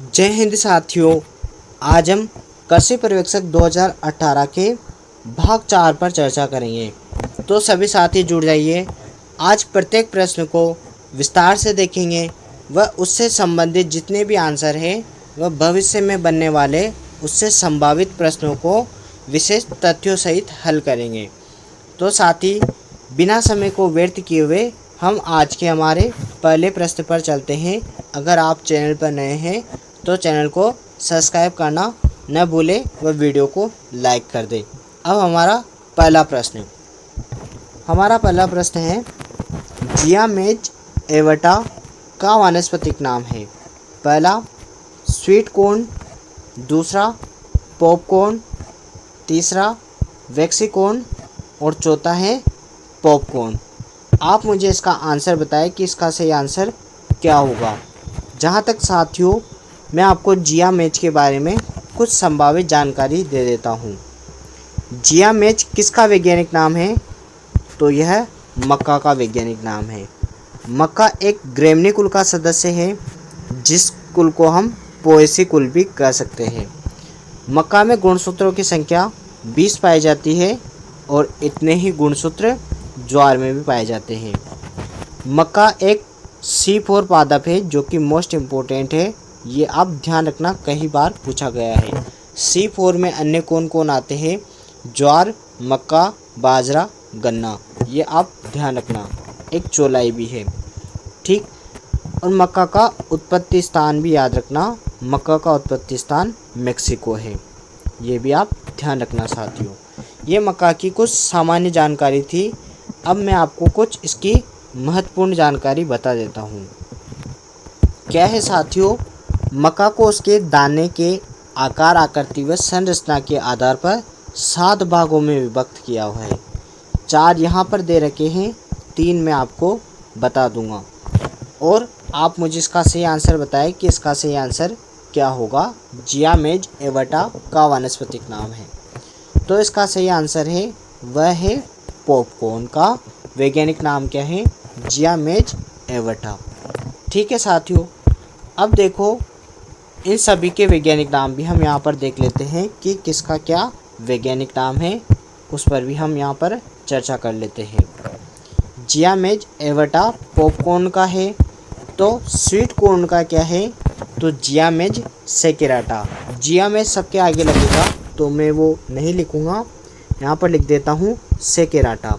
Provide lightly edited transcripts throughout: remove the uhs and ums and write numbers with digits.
जय हिंद साथियों। आज हम कृषि पर्यवेक्षक 2018 के भाग 4 पर चर्चा करेंगे, तो सभी साथी जुड़ जाइए। आज प्रत्येक प्रश्न को विस्तार से देखेंगे व उससे संबंधित जितने भी आंसर हैं वह भविष्य में बनने वाले उससे संभावित प्रश्नों को विशेष तथ्यों सहित हल करेंगे। तो साथी बिना समय को व्यर्थ किए हुए हम आज के हमारे पहले प्रश्न पर चलते हैं। अगर आप चैनल पर नए हैं तो चैनल को सब्सक्राइब करना न भूलें व वीडियो को लाइक कर दें। अब हमारा पहला प्रश्न है, जियामेज एवटा का वानस्पतिक नाम है। पहला स्वीट कॉर्न, दूसरा पॉपकॉर्न, तीसरा वैक्सीकॉर्न और चौथा है पॉपकॉर्न। आप मुझे इसका आंसर बताएं कि इसका सही आंसर क्या होगा। जहाँ तक साथियों मैं आपको जियामेज के बारे में कुछ संभावित जानकारी दे देता हूँ। जियामेज किसका वैज्ञानिक नाम है? तो यह मक्का का वैज्ञानिक नाम है। मक्का एक ग्रेमनी कुल का सदस्य है, जिस कुल को हम पोएसी कुल भी कह सकते हैं। मक्का में गुणसूत्रों की संख्या 20 पाई जाती है और इतने ही गुणसूत्र ज्वार में भी पाए जाते हैं। मक्का एक C4 पादप है जो कि मोस्ट इम्पोर्टेंट है। ये आप ध्यान रखना, कई बार पूछा गया है। C4 में अन्य कौन कौन आते हैं? ज्वार, मक्का, बाजरा, गन्ना। ये आप ध्यान रखना। एक चौलाई भी है, ठीक। और मक्का का उत्पत्ति स्थान भी याद रखना। मक्का का उत्पत्ति स्थान मेक्सिको है। ये भी आप ध्यान रखना साथियों। ये मक्का की कुछ सामान्य जानकारी थी। अब मैं आपको कुछ इसकी महत्वपूर्ण जानकारी बता देता हूँ। क्या है साथियों, मक्का को उसके दाने के आकार, आकृति व संरचना के आधार पर 7 भागों में विभक्त किया हुआ है। 4 यहाँ पर दे रखे हैं, 3 मैं आपको बता दूंगा और आप मुझे इसका सही आंसर बताएं कि इसका सही आंसर क्या होगा। जियामेज एवटा का वानस्पतिक नाम है, तो इसका सही आंसर है वह है पॉपकॉर्न। का वैज्ञानिक नाम क्या है? जियामेज एवटा। ठीक है साथियों, अब देखो इन सभी के वैज्ञानिक नाम भी हम यहाँ पर देख लेते हैं कि किसका क्या वैज्ञानिक नाम है, उस पर भी हम यहाँ पर चर्चा कर लेते हैं। जियामेज एवटा पॉपकॉर्न का है। तो स्वीट कॉर्न का क्या है? तो जियामेज सेकेराटा। जियामेज सबके आगे लगेगा तो मैं वो नहीं लिखूँगा, यहाँ पर लिख देता हूँ सेकेराटा।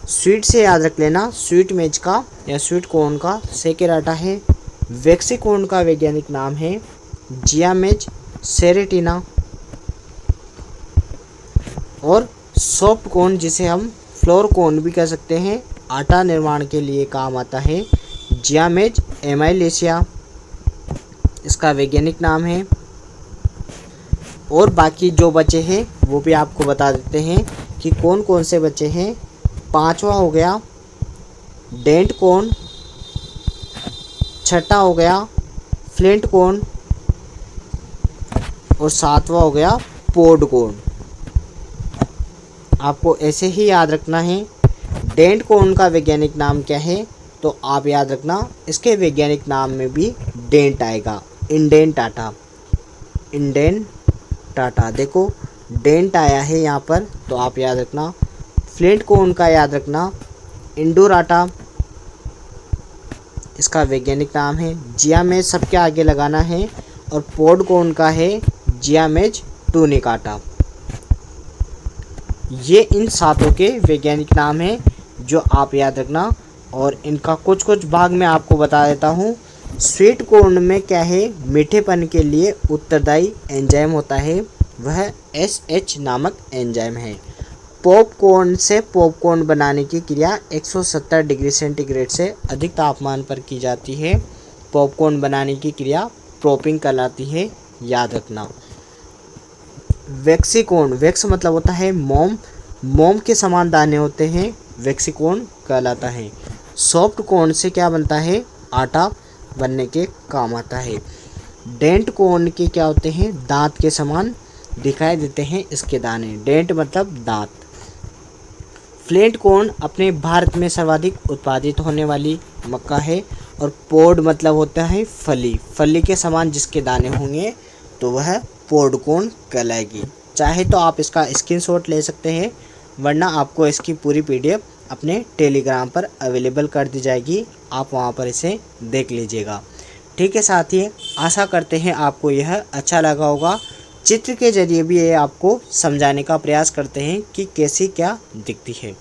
स्वीट से याद रख लेना, स्वीट मेज का या स्वीट कॉर्न का सेकेराटा है। वैक्सीकॉर्न का वैज्ञानिक नाम है जियामेज सेरेटिना। और सॉफ्ट कॉर्न, जिसे हम फ्लोर कॉर्न भी कह सकते हैं, आटा निर्माण के लिए काम आता है, जियामेज एमाइलेशिया इसका वैज्ञानिक नाम है। और बाकी जो बचे हैं वो भी आपको बता देते हैं कि कौन कौन से बचे हैं। 5वां हो गया डेंट कॉर्न, 6ठा हो गया फ्लिंट कॉर्न और 7वां हो गया पोड कॉर्न। आपको ऐसे ही याद रखना है। डेंट कॉर्न का वैज्ञानिक नाम क्या है? तो आप याद रखना इसके वैज्ञानिक नाम में भी डेंट आएगा, इंडेंटाटा। इंडेंटाटा, देखो डेंट आया है यहाँ पर, तो आप याद रखना। फ्लिंट कॉर्न का याद रखना इंडोराटा इसका वैज्ञानिक नाम है। जियामेज सबके आगे लगाना है। और पोड कॉर्न का है जियामेज टूनिकाटा। ये इन 7 के वैज्ञानिक नाम हैं जो आप याद रखना। और इनका कुछ कुछ भाग मैं आपको बता देता हूँ। स्वीट कॉर्न में क्या है? मीठेपन के लिए उत्तरदायी एंजाइम होता है, वह SH नामक एंजाइम है। पॉपकॉर्न से पॉपकॉर्न बनाने की क्रिया 170 डिग्री सेंटीग्रेड से अधिक तापमान पर की जाती है। पॉपकॉर्न बनाने की क्रिया पॉपिंग कहलाती है, याद रखना। वैक्सीकॉर्न, वैक्स मतलब होता है मोम, मोम के समान दाने होते हैं, वैक्सीकॉर्न कहलाता है। सॉफ्ट कॉर्न से क्या बनता है? आटा बनने के काम आता है। डेंट कॉर्न के क्या होते हैं? दांत के समान दिखाई देते हैं इसके दाने। डेंट मतलब दांत। फ्लिंट कॉर्न अपने भारत में सर्वाधिक उत्पादित होने वाली मक्का है और पोड मतलब होता है फली, फली के समान जिसके दाने होंगे तो वह पोड कोन कहलाएगी। चाहे तो आप इसका स्क्रीनशॉट ले सकते हैं, वरना आपको इसकी पूरी पीडीएफ अपने टेलीग्राम पर अवेलेबल कर दी जाएगी, आप वहां पर इसे देख लीजिएगा। ठीक है साथियों, आशा करते हैं आपको यह अच्छा लगा होगा। चित्र के जरिए भी ये आपको समझाने का प्रयास करते हैं कि कैसी क्या दिखती है।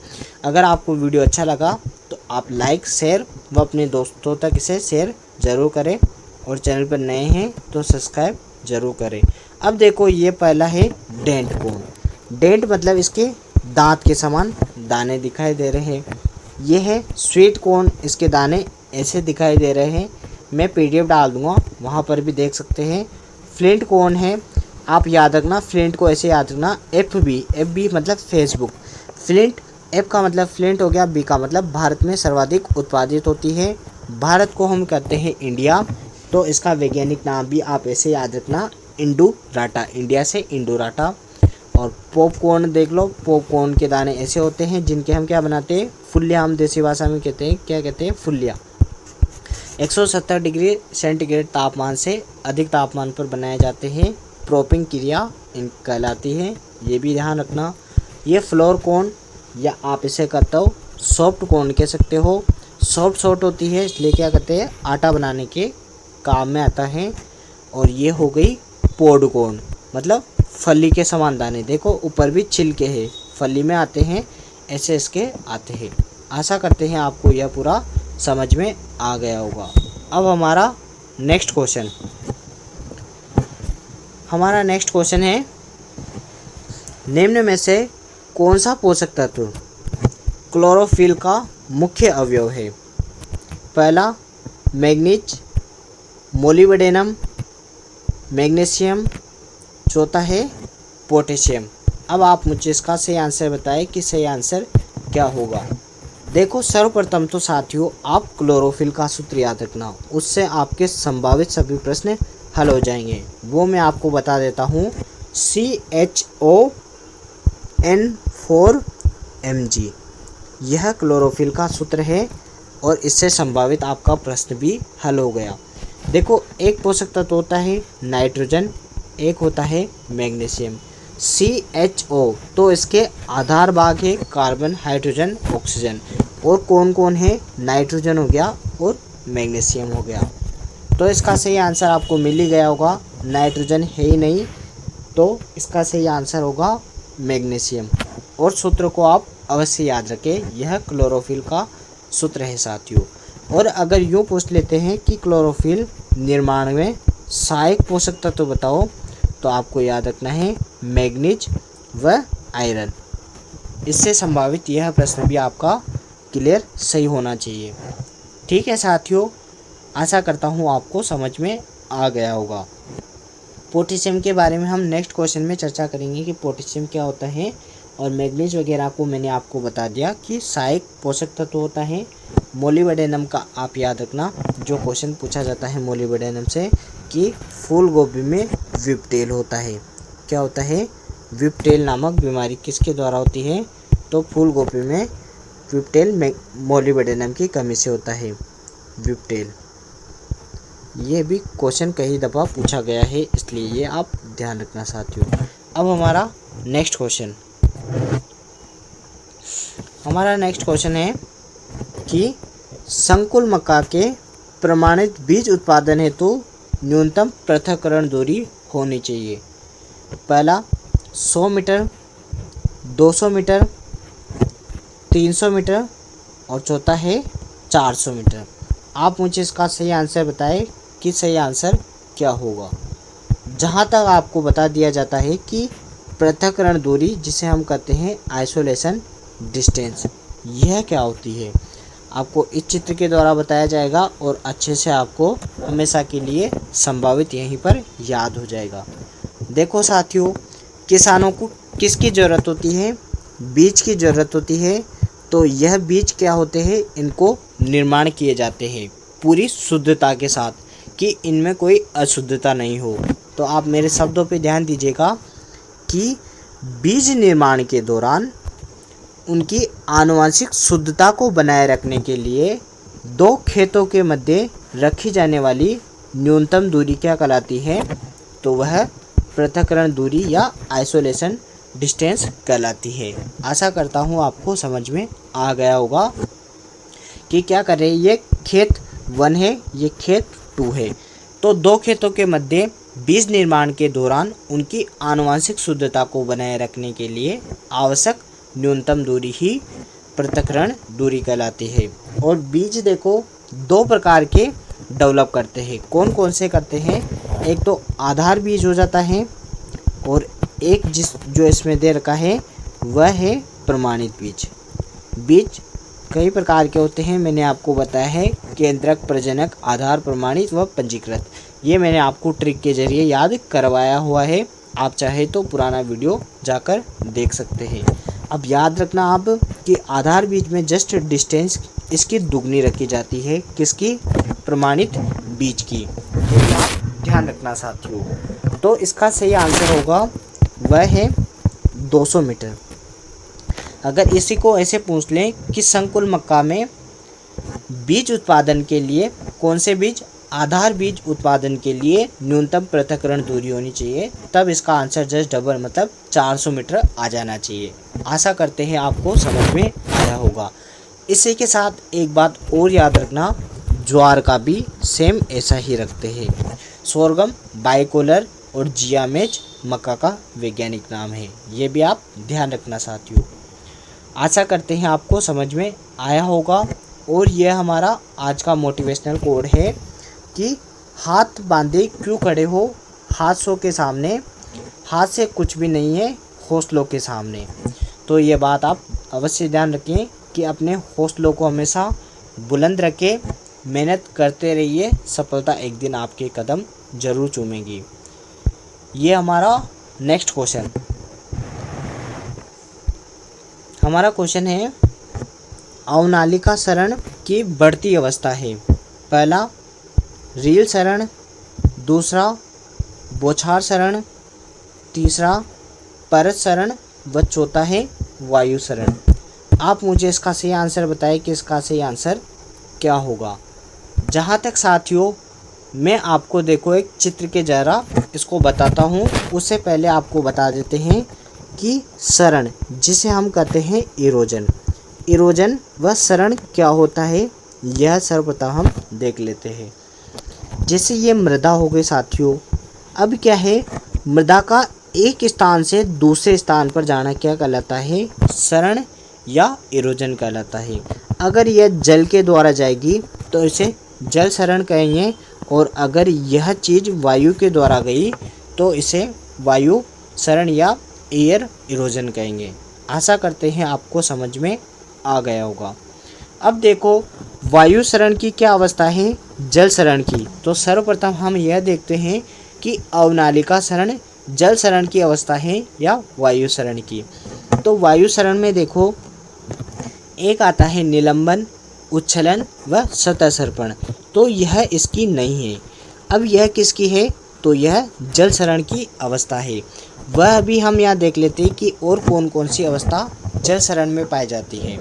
अगर आपको वीडियो अच्छा लगा तो आप लाइक, शेयर व अपने दोस्तों तक इसे शेयर ज़रूर करें, और चैनल पर नए हैं तो सब्सक्राइब ज़रूर करें। अब देखो, ये पहला है डेंट कोन। डेंट मतलब इसके दांत के समान दाने दिखाई दे रहे हैं। ये है स्वीट कोन, इसके दाने ऐसे दिखाई दे रहे हैं। मैं पीडीएफ डाल दूंगा, वहाँ पर भी देख सकते हैं। फ्लिंट कोन है, आप याद रखना, फ्लिंट को ऐसे याद रखना, एफ बी मतलब फेसबुक। फ्लिंट, एफ का मतलब फ्लिंट हो गया, बी का मतलब भारत में सर्वाधिक उत्पादित होती है। भारत को हम कहते हैं इंडिया, तो इसका वैज्ञानिक नाम भी आप ऐसे याद रखना, इंडोराटा, इंडिया से इंडोराटा। और पॉपकॉर्न देख लो, पॉपकॉर्न के दाने ऐसे होते हैं जिनके हम क्या बनाते हैं, फुल्लिया, हम देसी भाषा में कहते हैं, क्या कहते हैं, फुल्लिया। 170 डिग्री सेंटीग्रेड तापमान से अधिक तापमान पर बनाए जाते हैं। प्रोपिंग क्रिया इन कहलाती है, ये भी ध्यान रखना। ये फ्लोर कोन, या आप इसे कहते हो सॉफ्ट कोन कह सकते हो। सॉफ्ट होती है, इसलिए क्या कहते हैं, आटा बनाने के काम में आता है। और ये हो गई पोड कोन, मतलब फली के समान दाने। देखो ऊपर भी छिलके हैं, फली में आते हैं, ऐसे इसके आते हैं। आशा करते हैं आपको यह पूरा समझ में आ गया होगा। अब हमारा नेक्स्ट क्वेश्चन है, निम्न में से कौन सा पोषक तत्व क्लोरोफिल का मुख्य अवयव है? पहला मैग्नीज, मोलिब्डेनम, मैग्नीशियम, चौथा है पोटेशियम। अब आप मुझे इसका सही आंसर बताएं कि सही आंसर क्या होगा। देखो, सर्वप्रथम तो साथियों आप क्लोरोफिल का सूत्र याद रखना, उससे आपके संभावित सभी प्रश्न हल हो जाएंगे। वो मैं आपको बता देता हूँ, CHON4mg, यह क्लोरोफिल का सूत्र है, और इससे संभावित आपका प्रश्न भी हल हो गया। देखो, एक पोषक तत्व होता है नाइट्रोजन, एक होता है मैग्नीशियम। CHO तो इसके आधार भाग है कार्बन, हाइड्रोजन, ऑक्सीजन। और कौन कौन है, नाइट्रोजन हो गया और मैग्नीशियम हो गया। तो इसका सही आंसर आपको मिल ही गया होगा, नाइट्रोजन है ही नहीं, तो इसका सही आंसर होगा मैग्नीशियम। और सूत्र को आप अवश्य याद रखें, यह क्लोरोफिल का सूत्र है साथियों। और अगर यूँ पूछ लेते हैं कि क्लोरोफिल निर्माण में सहायक पोषक तत्व बताओ, तो आपको याद रखना है मैग्नीज व आयरन। इससे संभावित यह प्रश्न भी आपका क्लियर सही होना चाहिए। ठीक है साथियों, आशा करता हूँ आपको समझ में आ गया होगा। पोटेशियम के बारे में हम नेक्स्ट क्वेश्चन में चर्चा करेंगे कि पोटेशियम क्या होता है, और मैग्नीज वगैरह को मैंने आपको बता दिया कि सहायक पोषक तत्व होता है। मोलिब्डेनम का आप याद रखना, जो क्वेश्चन पूछा जाता है मोलिब्डेनम से कि फूल गोभी में विपटेल होता है। क्या होता है, विपटेल नामक बीमारी किसके द्वारा होती है, तो फूल गोभी में विपटेल मोलिब्डेनम की कमी से होता है, विपटेल। ये भी क्वेश्चन कई दफ़ा पूछा गया है, इसलिए ये आप ध्यान रखना साथियों। अब हमारा नेक्स्ट क्वेश्चन है कि संकुल मक्का के प्रमाणित बीज उत्पादन हेतु न्यूनतम पृथक्करण दूरी होनी चाहिए। पहला 100 मीटर, 200 मीटर, 300 मीटर, और चौथा है 400 मीटर। आप मुझे इसका सही आंसर बताएं कि सही आंसर क्या होगा। जहाँ तक आपको बता दिया जाता है कि पृथक्करण दूरी, जिसे हम कहते हैं आइसोलेशन डिस्टेंस, यह क्या होती है, आपको इस चित्र के द्वारा बताया जाएगा, और अच्छे से आपको हमेशा के लिए संभावित यहीं पर याद हो जाएगा। देखो साथियों, किसानों को किसकी ज़रूरत होती है, बीज की ज़रूरत होती है। तो यह बीज क्या होते हैं, इनको निर्माण किए जाते हैं पूरी शुद्धता के साथ, कि इनमें कोई अशुद्धता नहीं हो। तो आप मेरे शब्दों पे ध्यान दीजिएगा कि बीज निर्माण के दौरान उनकी आनुवंशिक शुद्धता को बनाए रखने के लिए दो खेतों के मध्य रखी जाने वाली न्यूनतम दूरी क्या कहलाती है? तो वह पृथक्करण दूरी या आइसोलेशन डिस्टेंस कहलाती है। आशा करता हूँ आपको समझ में आ गया होगा कि क्या कर रहे हैं। ये खेत 1 है, ये खेत 2 है। तो दो खेतों के मध्य बीज निर्माण के दौरान उनकी आनुवंशिक शुद्धता को बनाए रखने के लिए आवश्यक न्यूनतम दूरी ही पृथक्करण दूरी कहलाती है। और बीज देखो 2 प्रकार के डेवलप करते हैं। कौन कौन से करते हैं? एक तो आधार बीज हो जाता है और एक जो इसमें दे रखा है वह है प्रमाणित बीज। बीज कई प्रकार के होते हैं, मैंने आपको बताया है। केंद्रक, प्रजनक, आधार, प्रमाणित व पंजीकृत। ये मैंने आपको ट्रिक के जरिए याद करवाया हुआ है। आप चाहे तो पुराना वीडियो जाकर देख सकते हैं। अब याद रखना आप कि आधार बीज में जस्ट डिस्टेंस इसकी दुगनी रखी जाती है। किसकी? प्रमाणित बीज की। तो आप ध्यान रखना साथियों। तो इसका सही आंसर होगा वह है 200 मीटर। अगर इसी को ऐसे पूछ लें कि संकुल मक्का में बीज उत्पादन के लिए कौन से बीज आधार बीज उत्पादन के लिए न्यूनतम पृथक्करण दूरी होनी चाहिए, तब इसका आंसर जस्ट डबल मतलब 400 मीटर आ जाना चाहिए। आशा करते हैं आपको समझ में आया होगा। इसी के साथ एक बात और याद रखना, ज्वार का भी सेम ऐसा ही रखते हैं। सोरगम, बाइकोलर और जियामेज मक्का का वैज्ञानिक नाम है। ये भी आप ध्यान रखना साथियों। आशा करते हैं आपको समझ में आया होगा। और यह हमारा आज का मोटिवेशनल कोड है कि हाथ बांधे क्यों खड़े हो, हादसों के सामने, हाथ से कुछ भी नहीं है हौसलों के सामने। तो ये बात आप अवश्य ध्यान रखें कि अपने हौसलों को हमेशा बुलंद रखें, मेहनत करते रहिए, सफलता एक दिन आपके कदम जरूर चूमेगी। ये हमारा नेक्स्ट क्वेश्चन, हमारा क्वेश्चन है अवनालिका सरण की बढ़ती अवस्था है। पहला रील सरण, दूसरा बौछार सरण, तीसरा परत सरण व चौथा है वायु सरण। आप मुझे इसका सही आंसर बताएं कि इसका सही आंसर क्या होगा। जहाँ तक साथियों मैं आपको देखो एक चित्र के जरा इसको बताता हूँ, उससे पहले आपको बता देते हैं कि सरण जिसे हम कहते हैं इरोजन, इरोजन व सरण क्या होता है, यह सर्वप्रथम हम देख लेते हैं। जैसे ये मृदा हो गई साथियों, अब क्या है, मृदा का एक स्थान से दूसरे स्थान पर जाना क्या कहलाता है? सरण या इरोजन कहलाता है। अगर यह जल के द्वारा जाएगी तो इसे जल सरण कहेंगे, और अगर यह चीज़ वायु के द्वारा गई तो इसे वायु सरण या एयर इरोजन कहेंगे। आशा करते हैं आपको समझ में आ गया होगा। अब देखो वायु सरण की क्या अवस्था है, जल सरण की। तो सर्वप्रथम हम यह देखते हैं कि अवनालिका सरण जल सरण की अवस्था है या वायु सरण की। तो वायु सरण में देखो एक आता है निलंबन, उच्छलन व सतह सर्पण। तो यह इसकी नहीं है। अब यह किसकी है? तो यह जल सरण की अवस्था है। वह भी हम यहाँ देख लेते हैं कि और कौन कौन सी अवस्था जल सरण में पाई जाती है।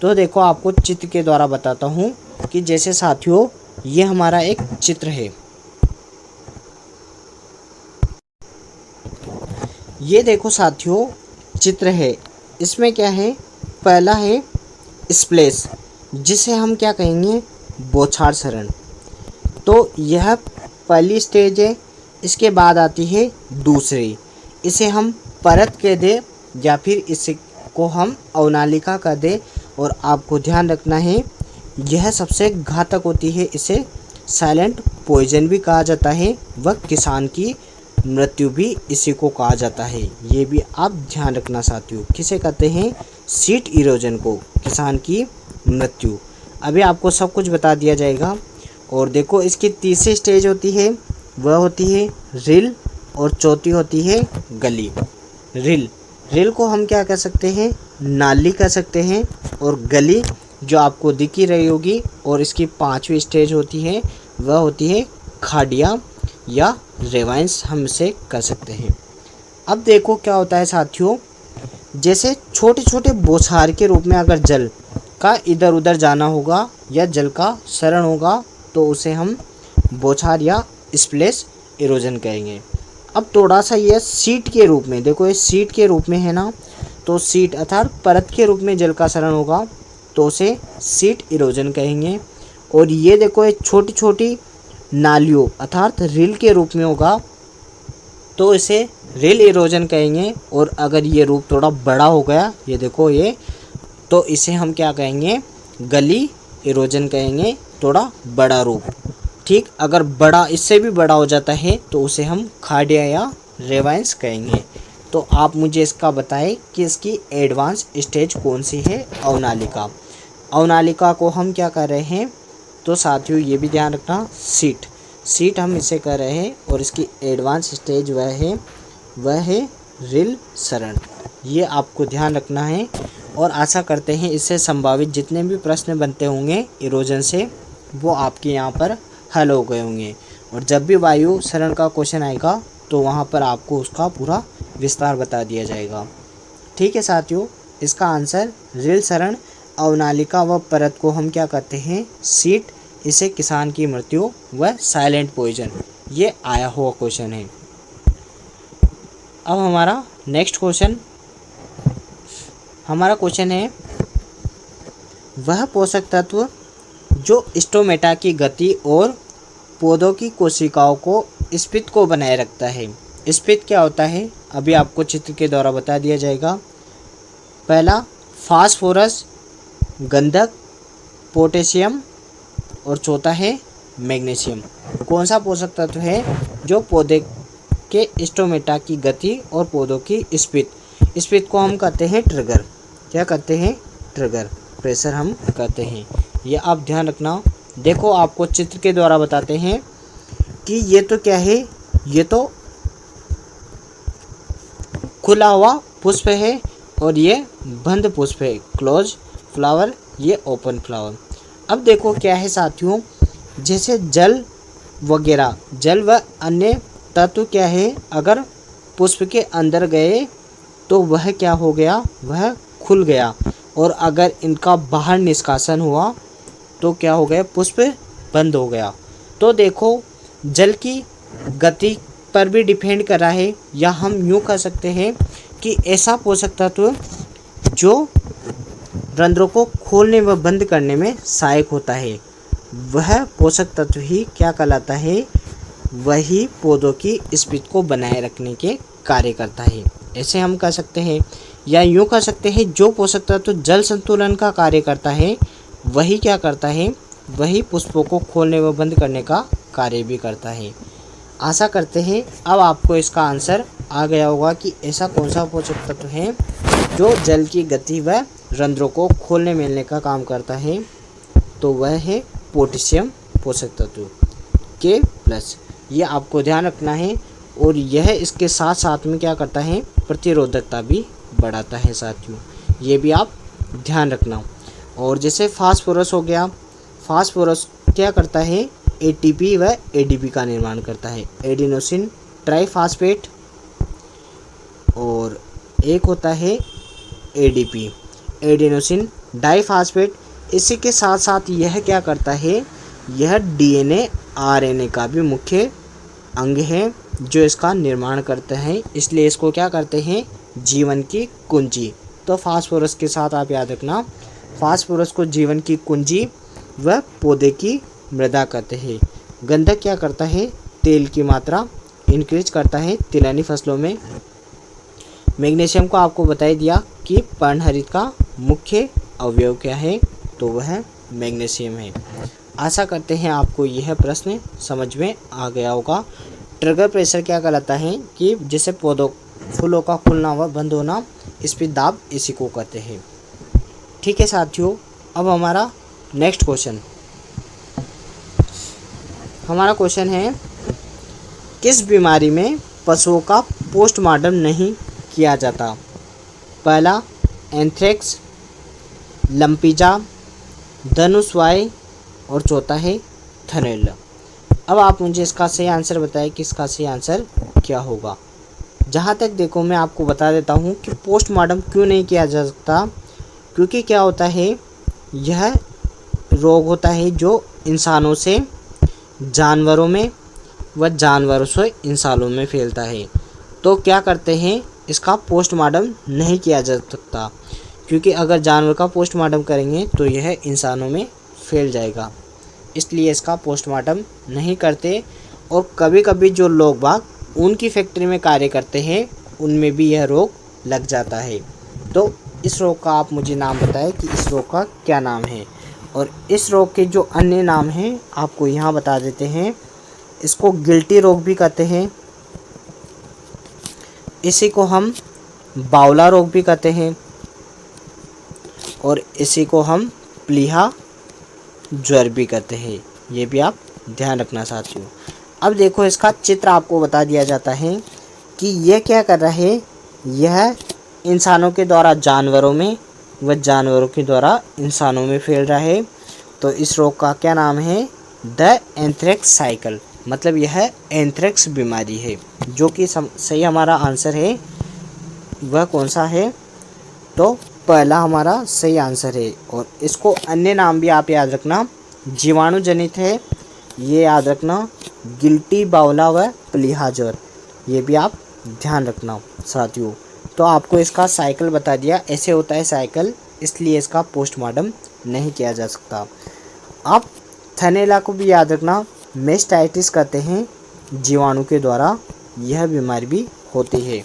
तो देखो आपको चित्र के द्वारा बताता हूँ कि जैसे साथियों ये हमारा एक चित्र है। ये देखो साथियों चित्र है, इसमें क्या है, पहला है स्प्लेश जिसे हम क्या कहेंगे? बौछार सरण। तो यह पहली स्टेज है। इसके बाद आती है दूसरी, इसे हम परत कह दे या फिर इसको हम अवनालिका कह दे। और आपको ध्यान रखना है यह सबसे घातक होती है, इसे साइलेंट पॉइजन भी कहा जाता है व किसान की मृत्यु भी इसी को कहा जाता है। ये भी आप ध्यान रखना साथियों। किसे कहते हैं? सीट इरोजन को, किसान की मृत्यु। अभी आपको सब कुछ बता दिया जाएगा। और देखो इसकी तीसरी स्टेज होती है, वह होती है रिल, और चौथी होती है गली। रिल को हम क्या कह सकते हैं? नाली कह सकते हैं। और गली जो आपको दिख ही रही होगी। और इसकी पांचवी स्टेज होती है, वह होती है खाड़िया या रेवाइंस हम इसे कह सकते हैं। अब देखो क्या होता है साथियों, जैसे छोटे छोटे बौछार के रूप में अगर जल का इधर उधर जाना होगा या जल का सरण होगा तो उसे हम बौछार या स्प्लैश इरोजन कहेंगे। अब थोड़ा सा ये सीट के रूप में, देखो ये सीट के रूप में है ना, तो सीट अर्थात परत के रूप में जल का सरण होगा तो उसे सीट इरोजन कहेंगे। और ये देखो ये छोटी छोटी नालियों अर्थात रिल के रूप में होगा तो इसे रिल इरोजन कहेंगे। और अगर ये रूप थोड़ा बड़ा हो गया, ये देखो ये, तो इसे हम क्या कहेंगे, गली इरोजन कहेंगे, थोड़ा बड़ा रूप। ठीक, अगर बड़ा इससे भी बड़ा हो जाता है तो उसे हम खाडिया या रेवांस कहेंगे। तो आप मुझे इसका बताएं कि इसकी एडवांस स्टेज कौन सी है। अवनालिका, अवनालिका को हम क्या कर रहे हैं, तो साथियों ये भी ध्यान रखना, सीट हम इसे कर रहे हैं और इसकी एडवांस स्टेज वह है रिल सरण। ये आपको ध्यान रखना है। और आशा करते हैं इससे संभावित जितने भी प्रश्न बनते होंगे इरोजन से वो आपके यहाँ पर हल हो गए होंगे। और जब भी वायु सरण का क्वेश्चन आएगा तो वहाँ पर आपको उसका पूरा विस्तार बता दिया जाएगा। ठीक है साथियों, इसका आंसर रिल सरण, अवनालिका व परत को हम क्या कहते हैं, सीट। इसे किसान की मृत्यु व साइलेंट पॉइजन, ये आया हुआ क्वेश्चन है। अब हमारा नेक्स्ट क्वेश्चन, हमारा क्वेश्चन है वह पोषक तत्व जो स्टोमेटा की गति और पौधों की कोशिकाओं को स्फीत को बनाए रखता है। स्फीत क्या होता है अभी आपको चित्र के द्वारा बता दिया जाएगा। पहला फास्फोरस, गंधक, पोटेशियम और चौथा है मैग्नीशियम। कौन सा पोषक तत्व है जो पौधे के स्टोमेटा की गति और पौधों की स्फीत को हम कहते हैं ट्रिगर। क्या कहते हैं, ट्रिगर प्रेशर हम कहते हैं। ये आप ध्यान रखना। देखो आपको चित्र के द्वारा बताते हैं कि ये तो क्या है, ये तो खुला हुआ पुष्प है और ये बंद पुष्प है, क्लोज फ्लावर, ये ओपन फ्लावर। अब देखो क्या है साथियों, जैसे जल वगैरह, जल व अन्य तत्व क्या है, अगर पुष्प के अंदर गए तो वह क्या हो गया, वह खुल गया। और अगर इनका बाहर निष्कासन हुआ तो क्या हो गया, पुष्प बंद हो गया। तो देखो जल की गति पर भी डिपेंड कर रहा है, या हम यूँ कह सकते हैं कि ऐसा पोषक तत्व जो रंध्रों को खोलने व बंद करने में सहायक होता है, वह पोषक तत्व ही क्या कहलाता है, वही पौधों की स्फीत को बनाए रखने के कार्य करता है। ऐसे हम कह सकते हैं, या यूँ कह सकते हैं जो पोषक तत्व जल संतुलन का कार्य करता है वही क्या करता है, वही पुष्पों को खोलने व बंद करने का कार्य भी करता है। आशा करते हैं अब आपको इसका आंसर आ गया होगा कि ऐसा कौन सा पोषक तत्व है जो जल की गति व रंध्रों को खोलने मिलने का काम करता है। तो वह है पोटेशियम पोषक तत्व K+। ये आपको ध्यान रखना है। और यह इसके साथ साथ में क्या करता है, प्रतिरोधकता भी बढ़ाता है साथियों, ये भी आप ध्यान रखना। और जैसे फास्फोरस हो गया, फास्फोरस क्या करता है, ATP व ADP का निर्माण करता है, एडिनोसिन ट्राइफास्फेट। और एक होता है ADP, एडिनोसिन डाइफास्फेट। इसी के साथ साथ यह क्या करता है, यह DNA RNA का भी मुख्य अंग है जो इसका निर्माण करते हैं, इसलिए इसको क्या करते हैं, जीवन की कुंजी। तो फास्फोरस के साथ आप याद रखना, फास्फोरस को जीवन की कुंजी व पौधे की मृदा कहते हैं। गंधक क्या करता है, तेल की मात्रा इंक्रीज करता है तिलहनी फसलों में। मैग्नीशियम को आपको बता दिया कि पर्णहरित का मुख्य अवयव क्या है, तो वह मैग्नीशियम है। आशा करते हैं आपको यह प्रश्न समझ में आ गया होगा। ट्रिगर प्रेशर क्या कहलाता है कि जैसे पौधों फूलों का खुलना व बंद होना, स्फीत दाब, इसी को कहते हैं। ठीक है साथियों, अब हमारा नेक्स्ट क्वेश्चन, हमारा क्वेश्चन है किस बीमारी में पशुओं का पोस्टमार्टम नहीं किया जाता। पहला एंथ्रेक्स, लंपीजा, धनुषवाई और चौथा है थनैला। अब आप मुझे इसका सही आंसर बताएं कि इसका सही आंसर क्या होगा। जहाँ तक देखो मैं आपको बता देता हूँ कि पोस्टमार्टम क्यों नहीं किया जा सकता, क्योंकि क्या होता है, यह रोग होता है जो इंसानों से जानवरों में व जानवरों से इंसानों में फैलता है। तो क्या करते हैं, इसका पोस्टमार्टम नहीं किया जा सकता, क्योंकि अगर जानवर का पोस्टमार्टम करेंगे तो यह इंसानों में फैल जाएगा, इसलिए इसका पोस्टमार्टम नहीं करते। और कभी कभी जो लोग बाग उनकी फैक्ट्री में कार्य करते हैं उनमें भी यह रोग लग जाता है। तो इस रोग का आप मुझे नाम बताएं कि इस रोग का क्या नाम है। और इस रोग के जो अन्य नाम हैं आपको यहाँ बता देते हैं। इसको गिल्टी रोग भी कहते हैं, इसी को हम बावला रोग भी कहते हैं, और इसी को हम प्लीहा ज्वर भी कहते हैं। ये भी आप ध्यान रखना साथियों। अब देखो, इसका चित्र आपको बता दिया जाता है कि यह क्या कर रहा है। यह इंसानों के द्वारा जानवरों में व जानवरों के द्वारा इंसानों में फैल रहा है। तो इस रोग का क्या नाम है, द एंथ्रेक्स साइकिल, मतलब यह एंथ्रेक्स बीमारी है। जो कि सही हमारा आंसर है वह कौन सा है, तो पहला हमारा सही आंसर है। और इसको अन्य नाम भी आप याद रखना, जीवाणु जनित है, ये याद रखना, गिल्टी, बावला व प्लीहा ज्वर, ये भी आप ध्यान रखना साथियों। तो आपको इसका साइकिल बता दिया, ऐसे होता है साइकिल, इसलिए इसका पोस्टमार्टम नहीं किया जा सकता। आप थनैला को भी याद रखना, मेस्टाइटिस कहते हैं जीवाणु के द्वारा यह बीमारी भी होती है।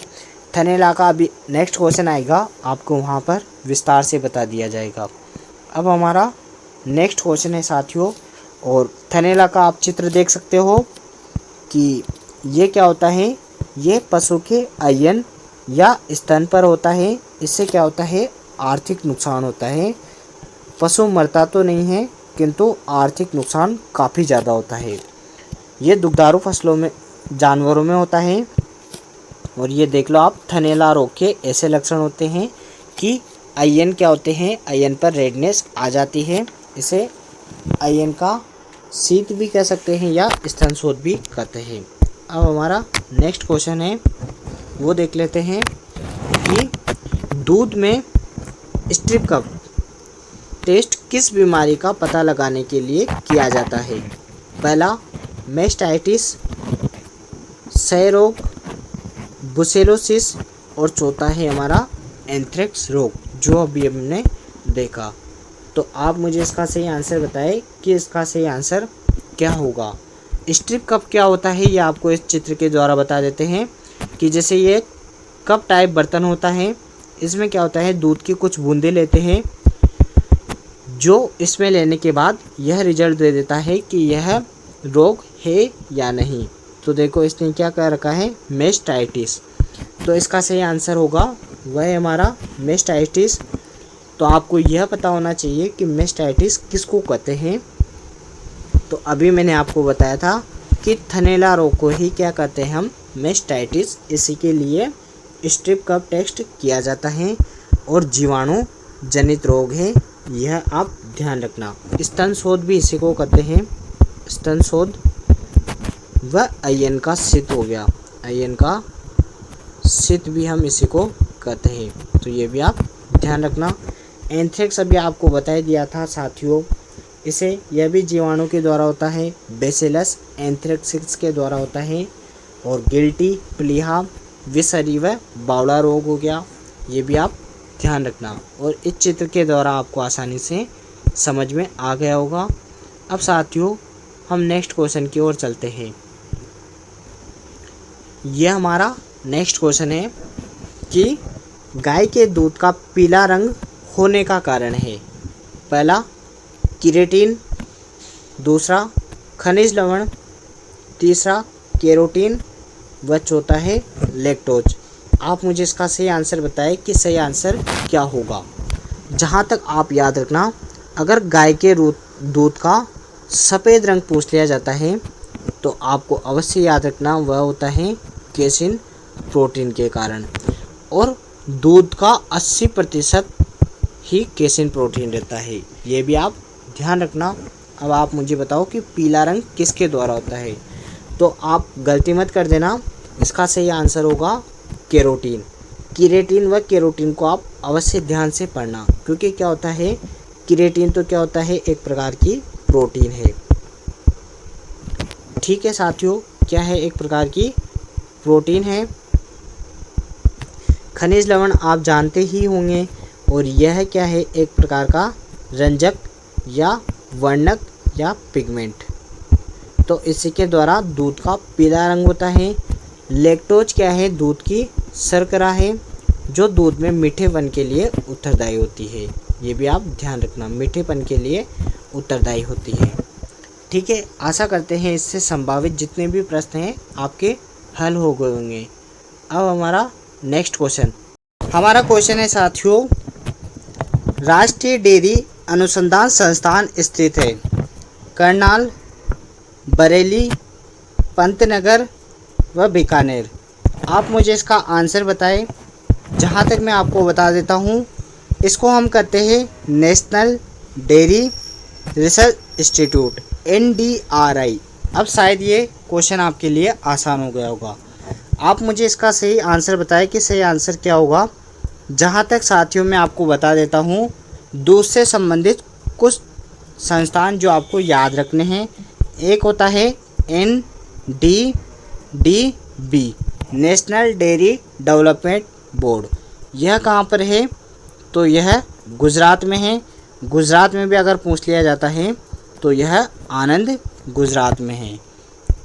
थनैला का अभी नेक्स्ट क्वेश्चन आएगा, आपको वहाँ पर विस्तार से बता दिया जाएगा। अब हमारा नेक्स्ट क्वेश्चन है साथियों, और थनैला का आप चित्र देख सकते हो कि ये क्या होता है। ये पशु के आयन या स्तन पर होता है। इससे क्या होता है, आर्थिक नुकसान होता है। पशु मरता तो नहीं है, किंतु आर्थिक नुकसान काफ़ी ज़्यादा होता है। ये दुग्धारू फसलों में, जानवरों में होता है। और ये देख लो आप, थनैला रोग के ऐसे लक्षण होते हैं कि आयन क्या होते हैं, आयन पर रेडनेस आ जाती है। इसे आयन का शीत भी कह सकते हैं या स्तन शोथ भी कहते हैं। अब हमारा नेक्स्ट क्वेश्चन है, वो देख लेते हैं कि दूध में स्ट्रिप कप टेस्ट किस बीमारी का पता लगाने के लिए किया जाता है। पहला मेस्टाइटिस, क्षय रोग, बुसेलोसिस, और चौथा है हमारा एंथ्रेक्स रोग, जो अभी हमने देखा। तो आप मुझे इसका सही आंसर बताएं कि इसका सही आंसर क्या होगा। स्ट्रिप कप क्या होता है, ये आपको इस चित्र के द्वारा बता देते हैं कि जैसे ये कप टाइप बर्तन होता है, इसमें क्या होता है, दूध की कुछ बूंदें लेते हैं, जो इसमें लेने के बाद यह रिजल्ट दे देता है कि यह रोग है या नहीं। तो देखो, इसने क्या कर रखा है, मेस्टाइटिस। तो इसका सही आंसर होगा वह है हमारा मेस्टाइटिस। तो आपको यह पता होना चाहिए कि मेस्टाइटिस किसको कहते हैं। तो अभी मैंने आपको बताया था कि थनैला रोग को ही क्या कहते हैं हम, मेस्टाइटिस। इसी के लिए स्ट्रिप कप टेस्ट किया जाता है और जीवाणु जनित रोग है, यह आप ध्यान रखना। स्तन शोथ भी इसी को कहते हैं, स्तन शोथ व आयन का शीत हो गया, आयन का शीत भी हम इसी को कहते हैं। तो ये भी आप ध्यान रखना। एंथ्रेक्स अभी आपको बता दिया था साथियों, इसे यह भी जीवाणु के द्वारा होता है, बेसिलस एंथ्रेक्सिस के द्वारा होता है। और गिल्टी, प्लीहा, विषहरी व बावला रोग हो गया, ये भी आप ध्यान रखना। और इस चित्र के द्वारा आपको आसानी से समझ में आ गया होगा। अब साथियों हम नेक्स्ट क्वेश्चन की ओर चलते हैं। यह हमारा नेक्स्ट क्वेश्चन है कि गाय के दूध का पीला रंग होने का कारण है। पहला केराटिन, दूसरा खनिज लवण, तीसरा केरोटीन व चौथा है लैक्टोज। आप मुझे इसका सही आंसर बताएं कि सही आंसर क्या होगा। जहाँ तक आप याद रखना, अगर गाय के दूध का सफ़ेद रंग पूछ लिया जाता है तो आपको अवश्य याद रखना वह होता है केसिन प्रोटीन के कारण। और दूध का 80% ही केसिन प्रोटीन रहता है, ये भी आप ध्यान रखना। अब आप मुझे बताओ कि पीला रंग किसके द्वारा होता है। तो आप गलती मत कर देना, इसका सही आंसर होगा केरोटीन। केराटिन व केरोटीन को आप अवश्य ध्यान से पढ़ना, क्योंकि क्या होता है, क्रिएटिन तो क्या होता है, एक प्रकार की प्रोटीन है। ठीक है साथियों, क्या है, एक प्रकार की प्रोटीन है। खनिज लवण आप जानते ही होंगे, और यह क्या है, एक प्रकार का रंजक या वर्णक या पिगमेंट। तो इसी के द्वारा दूध का पीला रंग होता है। लैक्टोज क्या है, दूध की शर्करा है जो दूध में मीठेपन के लिए उत्तरदायी होती है। ये भी आप ध्यान रखना, मीठेपन के लिए उत्तरदायी होती है। ठीक है, आशा करते हैं इससे संभावित जितने भी प्रश्न हैं आपके हल हो गए होंगे। अब हमारा नेक्स्ट क्वेश्चन, हमारा क्वेश्चन है साथियों, राष्ट्रीय डेयरी अनुसंधान संस्थान स्थित है करनाल, बरेली, पंतनगर व बीकानेर। आप मुझे इसका आंसर बताएं। जहाँ तक मैं आपको बता देता हूँ, इसको हम कहते हैं national dairy research institute, NDRI। अब शायद ये क्वेश्चन आपके लिए आसान हो गया होगा। आप मुझे इसका सही आंसर बताएं कि सही आंसर क्या होगा। जहाँ तक साथियों मैं आपको बता देता हूँ, दूध से संबंधित कुछ संस्थान जो आपको याद रखने हैं। एक होता है NDDB, national dairy development board. यह कहाँ पर है, तो यह गुजरात में है। गुजरात में भी अगर पूछ लिया जाता है तो यह आनंद गुजरात में है।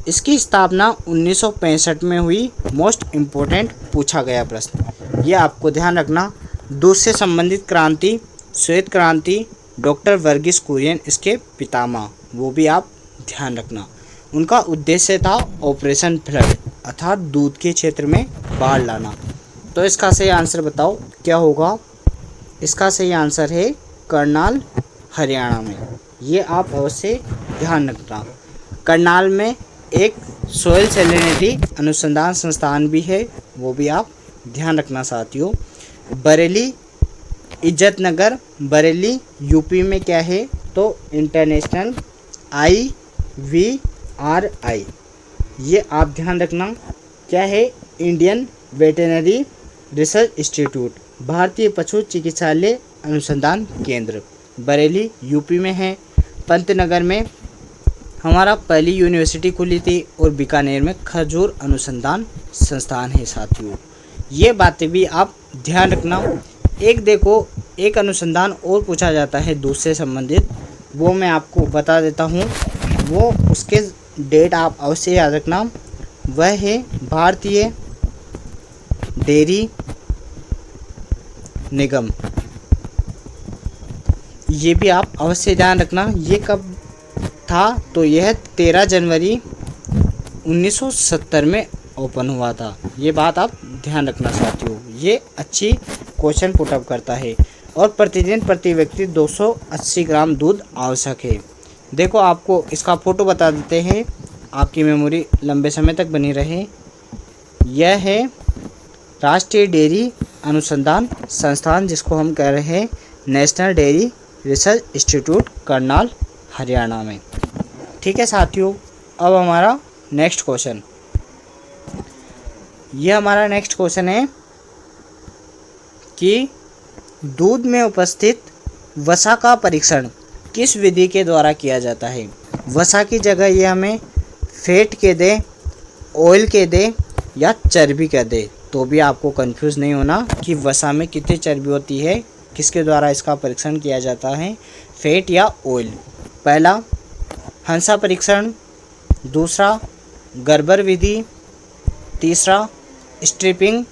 इसकी स्थापना 1965 में हुई। मोस्ट इम्पोर्टेंट पूछा गया प्रश्न, यह आपको ध्यान रखना। दूध से संबंधित क्रांति, श्वेत क्रांति, डॉक्टर वर्गीस कुरियन इसके पितामह, वो भी आप ध्यान रखना। उनका उद्देश्य था ऑपरेशन फ्लड, अर्थात दूध के क्षेत्र में बाढ़ लाना। तो इसका सही आंसर बताओ क्या होगा। इसका सही आंसर है करनाल, हरियाणा में। ये आप अवश्य ध्यान रखना। करनाल में एक सोयल सैलिनिटी अनुसंधान संस्थान भी है, वो भी आप ध्यान रखना साथियों। बरेली, इज्जतनगर, बरेली यूपी में क्या है, तो इंटरनेशनल IVRI, ये आप ध्यान रखना। क्या है, इंडियन वेटेनरी रिसर्च इंस्टीट्यूट, भारतीय पशु चिकित्सालय अनुसंधान केंद्र, बरेली यूपी में है। पंतनगर में हमारा पहली यूनिवर्सिटी खुली थी, और बीकानेर में खजूर अनुसंधान संस्थान है साथियों। ये बातें भी आप ध्यान रखना। एक देखो, एक अनुसंधान और पूछा जाता है दूध से संबंधित, वो मैं आपको बता देता हूँ। वो उसके डेट आप अवश्य याद रखना। वह है भारतीय डेयरी निगम। ये भी आप अवश्य ध्यान रखना। ये कब था, तो यह 13 जनवरी 1970 में ओपन हुआ था। ये बात आप ध्यान रखना साथियों। ये अच्छी क्वेश्चन पुटअप करता है। और प्रतिदिन प्रति व्यक्ति 280 ग्राम दूध आवश्यक है। देखो, आपको इसका फ़ोटो बता देते हैं, आपकी मेमोरी लंबे समय तक बनी रहे। यह है राष्ट्रीय डेयरी अनुसंधान संस्थान, जिसको हम कह रहे हैं national dairy research institute, Karnal, Haryana में। ठीक है साथियों, अब हमारा नेक्स्ट क्वेश्चन, यह हमारा नेक्स्ट क्वेश्चन है कि दूध में उपस्थित वसा का परीक्षण किस विधि के द्वारा किया जाता है। वसा की जगह ये हमें फैट के दे, ऑयल के दे या चर्बी के दे, तो भी आपको कंफ्यूज नहीं होना कि वसा में कितनी चर्बी होती है, किसके द्वारा इसका परीक्षण किया जाता है, फैट या ऑयल। पहला हंसा परीक्षण, दूसरा गर्बर विधि, तीसरा स्ट्रिपिंग,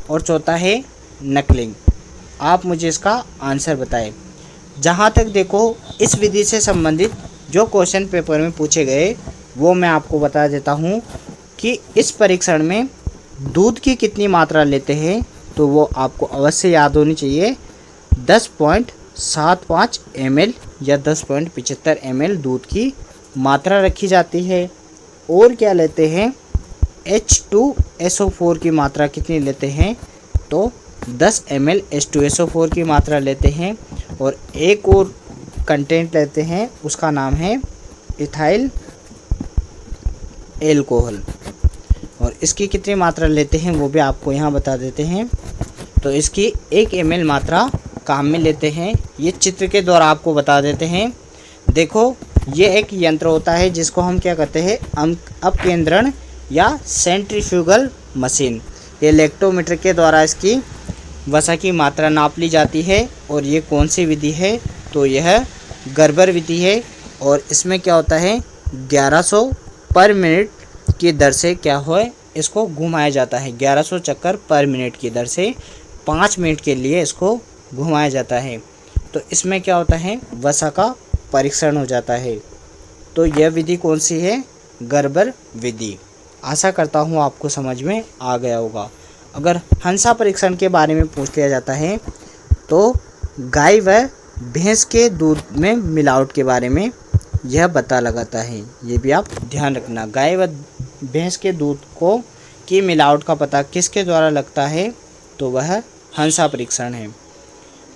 और चौथा है नकलिंग। आप मुझे इसका आंसर बताएं। जहाँ तक देखो, इस विधि से संबंधित जो क्वेश्चन पेपर में पूछे गए वो मैं आपको बता देता हूँ कि इस परीक्षण में दूध की कितनी मात्रा लेते हैं, तो वो आपको अवश्य याद होनी चाहिए। 10.75 ml या 10.75 ml दूध की मात्रा रखी जाती है। और क्या लेते हैं, H2SO4 की मात्रा कितनी लेते हैं, तो 10 ml H2SO4 की मात्रा लेते हैं। और एक और कंटेंट लेते हैं, उसका नाम है इथाइल एल्कोहल, और इसकी कितनी मात्रा लेते हैं वो भी आपको यहाँ बता देते हैं। तो इसकी 1 ml मात्रा काम में लेते हैं ये चित्र के द्वारा आपको बता देते हैं। देखो, ये एक यंत्र होता है जिसको हम क्या कहते हैं, अपकेंद्रण या सेंट्रीफ्यूगल मशीन। ये इलेक्ट्रोमीटर के द्वारा इसकी वसा की मात्रा नाप ली जाती है। और ये कौन सी विधि है, तो यह गर्बर विधि है। और इसमें क्या होता है, 1100 पर मिनट की दर से क्या हो, इसको घुमाया जाता है। 1100 चक्कर पर मिनट की दर से 5 मिनट के लिए इसको घुमाया जाता है। तो इसमें क्या होता है, वसा का परीक्षण हो जाता है। तो यह विधि कौन सी है, गर्बर विधि। आशा करता हूँ आपको समझ में आ गया होगा। अगर हंसा परीक्षण के बारे में पूछ लिया जाता है तो गाय व भैंस के दूध में मिलावट के बारे में यह पता लगाता है। ये भी आप ध्यान रखना। गाय व भैंस के दूध को की मिलावट का पता किसके द्वारा लगता है, तो वह हंसा परीक्षण है।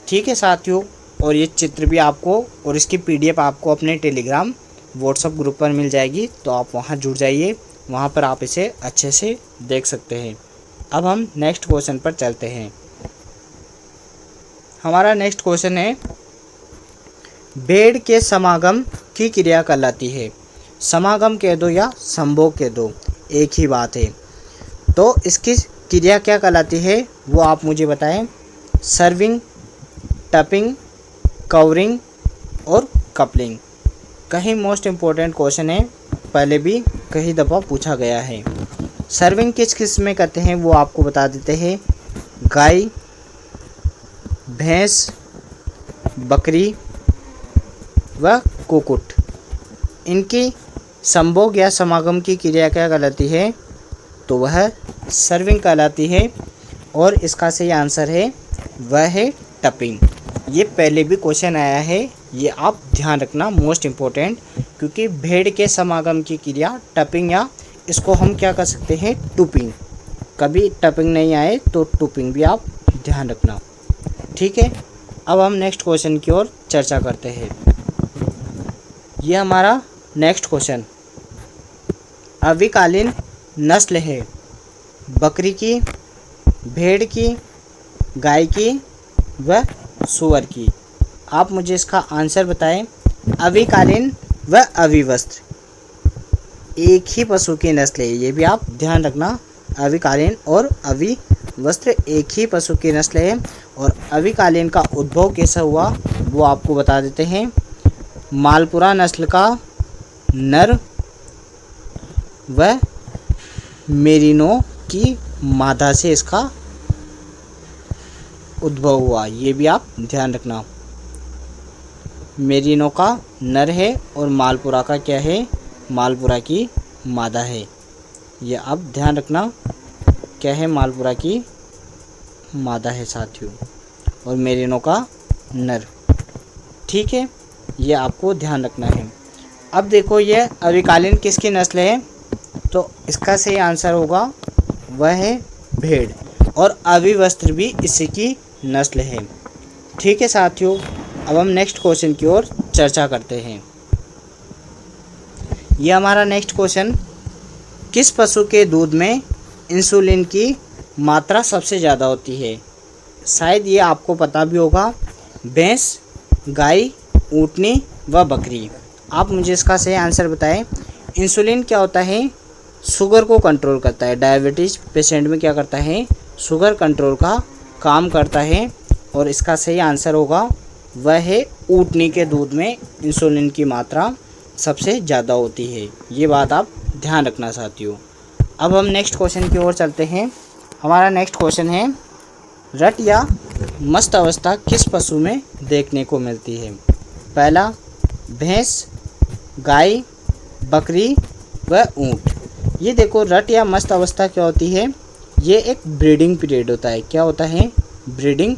ठीक है साथियों, और ये चित्र भी आपको और इसकी PDF आपको अपने टेलीग्राम व्हाट्सएप ग्रुप पर मिल जाएगी। तो आप वहाँ जुड़ जाइए, वहाँ पर आप इसे अच्छे से देख सकते हैं। अब हम नेक्स्ट क्वेश्चन पर चलते हैं। हमारा नेक्स्ट क्वेश्चन है, भेड़ के समागम की क्रिया कहलाती है। समागम कह दो या संभोग कह दो, एक ही बात है। तो इसकी क्रिया क्या कहलाती है वो आप मुझे बताएं। सर्विंग, टपिंग, कवरिंग और कपलिंग। कहीं मोस्ट इम्पोर्टेंट क्वेश्चन है, पहले भी कई दफ़ा पूछा गया है। सर्विंग किस किस में करते हैं वो आपको बता देते हैं। गाय, भैंस, बकरी व कुक्कुट। इनकी संभोग या समागम की क्रिया क्या कहलाती है, तो वह सर्विंग कहलाती है। और इसका सही आंसर है वह है टपिंग। ये पहले भी क्वेश्चन आया है, ये आप ध्यान रखना, मोस्ट इम्पोर्टेंट। क्योंकि भेड़ के समागम की क्रिया टपिंग, या इसको हम क्या कर सकते हैं, टूपिंग। कभी टपिंग नहीं आए तो टूपिंग भी आप ध्यान रखना। ठीक है, अब हम नेक्स्ट क्वेश्चन की ओर चर्चा करते हैं। ये हमारा नेक्स्ट क्वेश्चन अविकालीन नस्ल है बकरी की, भेड़ की, गाय की व सूअर की। आप मुझे इसका आंसर बताएं। अविकालीन व अविवस्त्र एक ही पशु की नस्ल है, ये भी आप ध्यान रखना। अविकालीन और अविवस्त्र एक ही पशु की नस्ल है। और अविकालीन का उद्भव कैसा हुआ वो आपको बता देते हैं। मालपुरा नस्ल का नर व मेरिनो की मादा से इसका उद्भव हुआ, ये भी आप ध्यान रखना। मेरिनो का नर है और मालपुरा का क्या है, मालपुरा की मादा है। ये आप ध्यान रखना, क्या है, मालपुरा की मादा है साथियों, और मेरिनो का नर। ठीक है, ये आपको ध्यान रखना है। अब देखो, ये अविकालीन किसकी नस्ल है, तो इसका सही आंसर होगा वह है भेड़, और अविवस्त्र भी इसी की नस्ल है। ठीक है साथियों, अब हम नेक्स्ट क्वेश्चन की ओर चर्चा करते हैं। यह हमारा नेक्स्ट क्वेश्चन, किस पशु के दूध में इंसुलिन की मात्रा सबसे ज़्यादा होती है। शायद ये आपको पता भी होगा। भैंस, गाय, ऊँटनी व बकरी। आप मुझे इसका सही आंसर बताएं। इंसुलिन क्या होता है, शुगर को कंट्रोल करता है। डायबिटीज़ पेशेंट में क्या करता है, शुगर कंट्रोल का काम करता है। और इसका सही आंसर होगा वह है ऊँटनी के दूध में इंसुलिन की मात्रा सबसे ज़्यादा होती है। ये बात आप ध्यान रखना साथियों। अब हम नेक्स्ट क्वेश्चन की ओर चलते हैं। हमारा नेक्स्ट क्वेश्चन है, रट या मस्त अवस्था किस पशु में देखने को मिलती है। पहला, भैंस, गाय, बकरी व ऊँट। ये देखो, रट या मस्त अवस्था क्या होती है, ये एक ब्रीडिंग पीरियड होता है। क्या होता है, ब्रीडिंग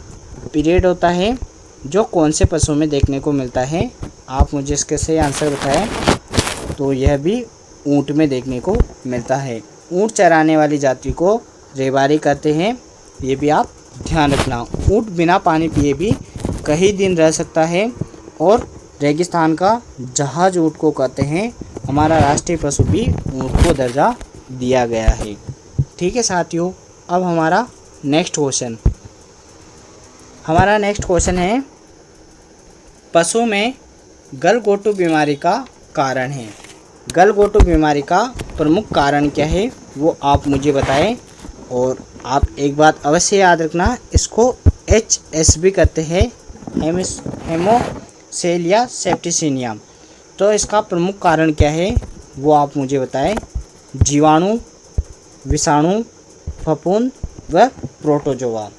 पीरियड होता है, जो कौन से पशु में देखने को मिलता है। आप मुझे इसके सही आंसर बताएं। तो यह भी ऊँट में देखने को मिलता है। ऊँट चराने वाली जाति को रेबारी कहते हैं, ये भी आप ध्यान रखना। ऊँट बिना पानी पिए भी कई दिन रह सकता है। और रेगिस्तान का जहाज ऊँट को कहते हैं। हमारा राष्ट्रीय पशु भी ऊँट को दर्जा दिया गया है। ठीक है साथियों, अब हमारा नेक्स्ट क्वेश्चन, हमारा नेक्स्ट क्वेश्चन है, पशु में गलघोटू बीमारी का कारण है। गलघोटू बीमारी का प्रमुख कारण क्या है वो आप मुझे बताएं। और आप एक बात अवश्य याद रखना, इसको HS भी कहते हैं, हेमोसेलिया सेप्टिसिमिया। तो इसका प्रमुख कारण क्या है वो आप मुझे बताएं। जीवाणु, विषाणु, फफूंद व प्रोटोजोआ।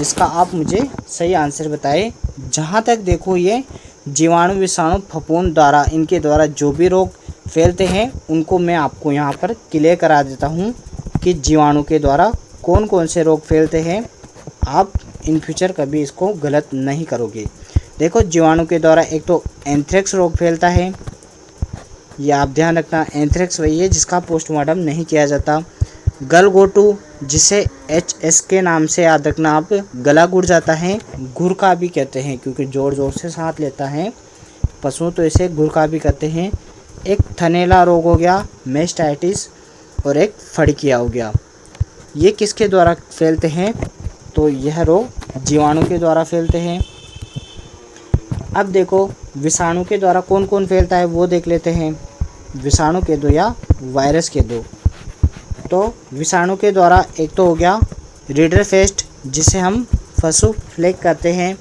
इसका आप मुझे सही आंसर बताएं। जहाँ तक देखो ये जीवाणु, विषाणु, फफूंद द्वारा, इनके द्वारा जो भी रोग फैलते हैं उनको मैं आपको यहाँ पर क्लियर करा देता हूँ कि जीवाणु के द्वारा कौन कौन से रोग फैलते हैं। आप इन फ्यूचर कभी इसको गलत नहीं करोगे। देखो, जीवाणु के द्वारा एक तो एंथ्रेक्स रोग फैलता है, ये आप ध्यान रखना। एंथ्रेक्स वही है जिसका पोस्टमार्टम नहीं किया जाता। गलघोटू, जिसे HS के नाम से याद रखना आप, गला गुड़ जाता है, घुरका भी कहते हैं क्योंकि जोर जोर से सांस लेता है पशु, तो इसे घुरका भी कहते हैं। एक थनैला रोग हो गया, मेस्टाइटिस, और एक फड़किया हो गया। ये किसके द्वारा फैलते हैं? तो यह रोग जीवाणु के द्वारा फैलते हैं। अब देखो, विषाणु के द्वारा कौन कौन फैलता है वो देख लेते हैं। विषाणु के दो या वायरस के दो। तो विषाणु के द्वारा एक तो हो गया रिडरफेस्ट, जिसे हम पशु फ्लैग कहते हैं।